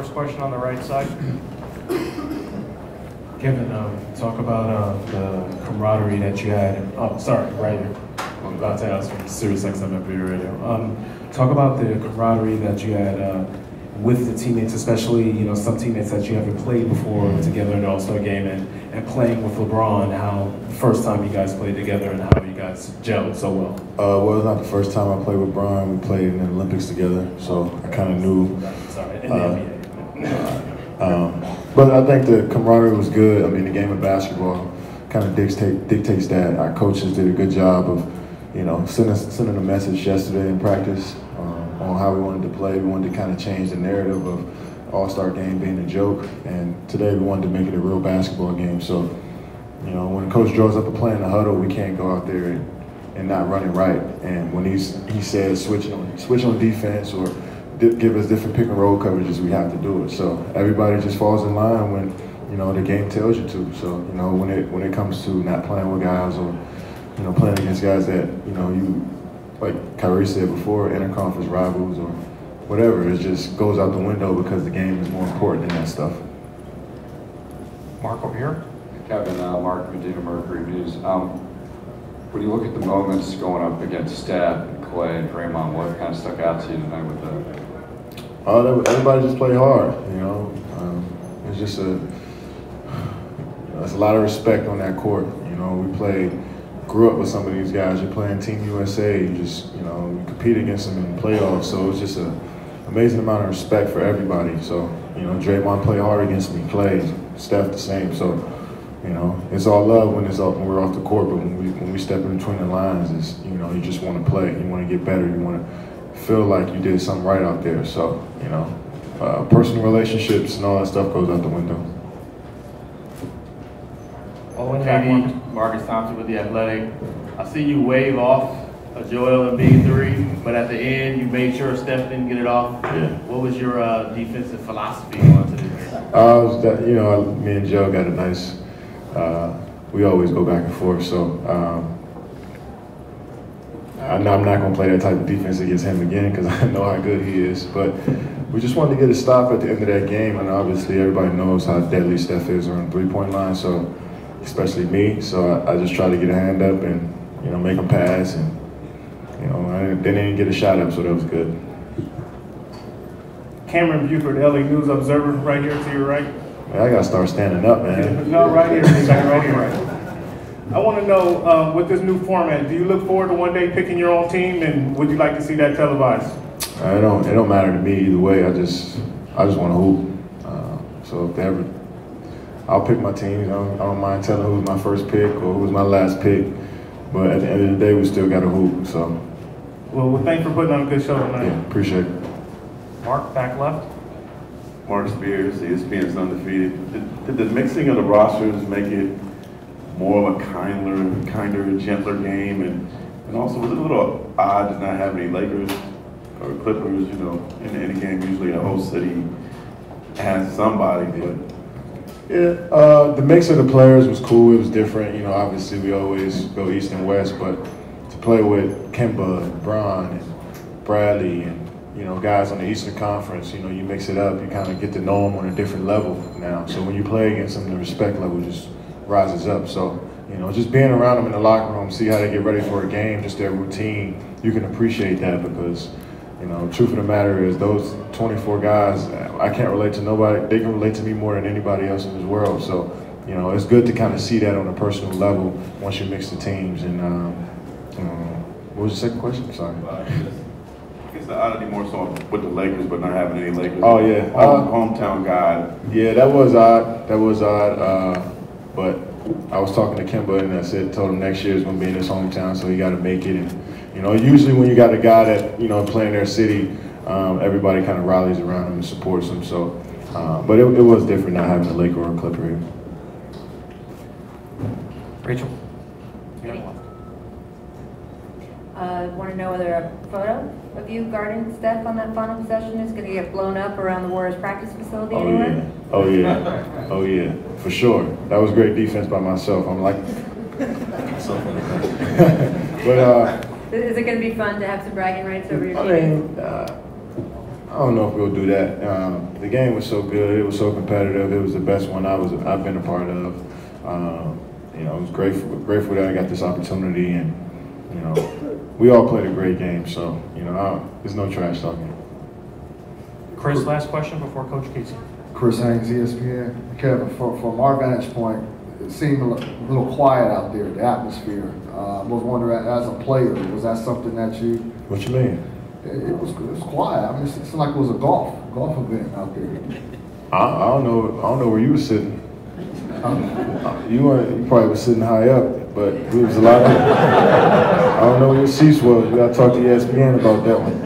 first question on the right side. Kevin, talk about the camaraderie that you had. Oh, sorry, right here. I'm about to ask from Sirius XM FB Radio. Talk about the camaraderie that you had with the teammates, especially some teammates that you haven't played before together in the All-Star game, and playing with LeBron. How the first time you guys played together and how you guys gelled so well. Well, it's not the first time I played with Bron. We played in the Olympics together, so I kind of knew. Sorry, in the NBA. But I think the camaraderie was good. I mean, the game of basketball kind of dictates that. Our coaches did a good job of, sending a message yesterday in practice on how we wanted to play. We wanted to kind of change the narrative of All-Star game being a joke, and today we wanted to make it a real basketball game. So, when the coach draws up a play in the huddle, we can't go out there and not run it right. And when he says switch on defense or give us different pick and roll coverages, we have to do it. So everybody just falls in line when the game tells you to. So when it comes to not playing with guys or playing against guys that you, like Kyrie said before, interconference rivals or whatever, it just goes out the window because the game is more important than that stuff. Mark over here. Kevin, Mark, Medina Mercury News. When you look at the moments going up against Steph and Clay and Draymond, what kind of stuck out to you tonight with that? Everybody just played hard. It's just there's a lot of respect on that court. We grew up with some of these guys. You're playing Team USA. You compete against them in the playoffs. So it's just an amazing amount of respect for everybody. So Draymond played hard against me. Clay, Steph the same. So it's all love when we're off the court. But when we step in between the lines, you just want to play. You want to get better. You want to feel like you did something right out there. So, personal relationships and all that stuff goes out the window. Owen Katie, Marcus Thompson with The Athletic. I see you wave off a Joel Embiid three, but at the end you made sure Steph didn't get it off. Yeah. What was your defensive philosophy going to this? Me and Joe got a nice, we always go back and forth. So, I'm not going to play that type of defense against him again because I know how good he is. But we just wanted to get a stop at the end of that game, and obviously everybody knows how deadly Steph is on the three-point line, so especially me. So I just tried to get a hand up and make him pass, and they didn't get a shot up, so that was good. Cameron Buford, LA News Observer, right here to your right. Man, I got to start standing up, man. No, right here, right here. I want to know, with this new format, do you look forward to one day picking your own team, and would you like to see that televised? It don't matter to me either way. I just want to hoop. So if they ever, I'll pick my teams. I don't mind telling who's my first pick or who's my last pick. But at the end of the day, we still got to hoop. So. Well, thanks for putting on a good show tonight. Yeah, appreciate it. Mark, back left. Mark Spears, ESPN's Undefeated. Did the mixing of the rosters make it more of a kinder, gentler game, and also was it a little odd to not have any Lakers or Clippers? In the game, usually the host city has somebody, but yeah, the mix of the players was cool. It was different. Obviously we always go East and West, but to play with Kemba and Bron and Bradley and guys on the Eastern Conference, you mix it up. You kind of get to know them on a different level now. So when you play against them, the respect level just rises up. So, just being around them in the locker room, see how they get ready for a game, just their routine, you can appreciate that because, truth of the matter is those 24 guys, I can't relate to nobody. They can relate to me more than anybody else in this world. So, it's good to kind of see that on a personal level once you mix the teams. And what was the second question? Sorry. I guess the oddity more so with the Lakers, but not having any Lakers. Oh, yeah. Hometown guy. Yeah, that was odd. But I was talking to Kemba and I told him next year is going to be in his hometown, so he got to make it. And usually when you got a guy that playing their city, everybody kind of rallies around him and supports him. So, but it was different not having a Laker or a Clipper here. Rachel. Want to know whether a photo of you guarding Steph on that final possession is going to get blown up around the Warriors practice facility anywhere? Oh yeah, for sure. That was great defense by myself. I'm like, but is it going to be fun to have some bragging rights over your I team? mean, I don't know if we'll do that. The game was so good. It was so competitive. It was the best one I've been a part of. You know, I was grateful that I got this opportunity, and you know, we all played a great game. So you know, there's no trash talking. Chris, last question before Coach Casey. Chris Haynes, ESPN. Kevin, from our vantage point, it seemed a little quiet out there, the atmosphere. I was wondering, as a player, was that something that you? What you mean? It was quiet. I mean, it seemed like it was a golf event out there. I don't know where you were sitting. You probably was sitting high up, but there was a lot of. I don't know where your seats were. You got to talk to ESPN about that one.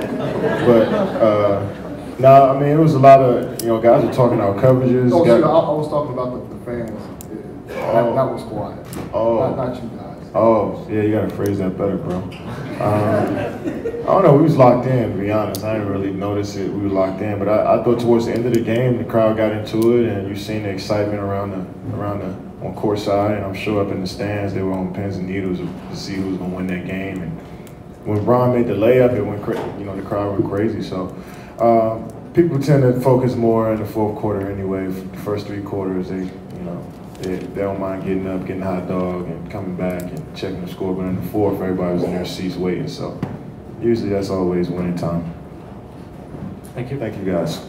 But no, I mean it was a lot of guys were talking out coverages. Oh, I was talking about the fans. That was quiet. Oh, not you guys. Oh, yeah, you gotta phrase that better, bro. I don't know, we was locked in, to be honest. I didn't really notice it, we were locked in. But I thought towards the end of the game, the crowd got into it, and you seen the excitement around the on court side, and I'm sure up in the stands, they were on pins and needles to see who was gonna win that game. And when LeBron made the layup, it went the crowd went crazy. So people tend to focus more in the fourth quarter anyway. The first 3 quarters, they don't mind getting up, getting a hot dog, and coming back and checking the score. But in the fourth, everybody was in their seats waiting. So usually that's always winning time. Thank you. Thank you, guys.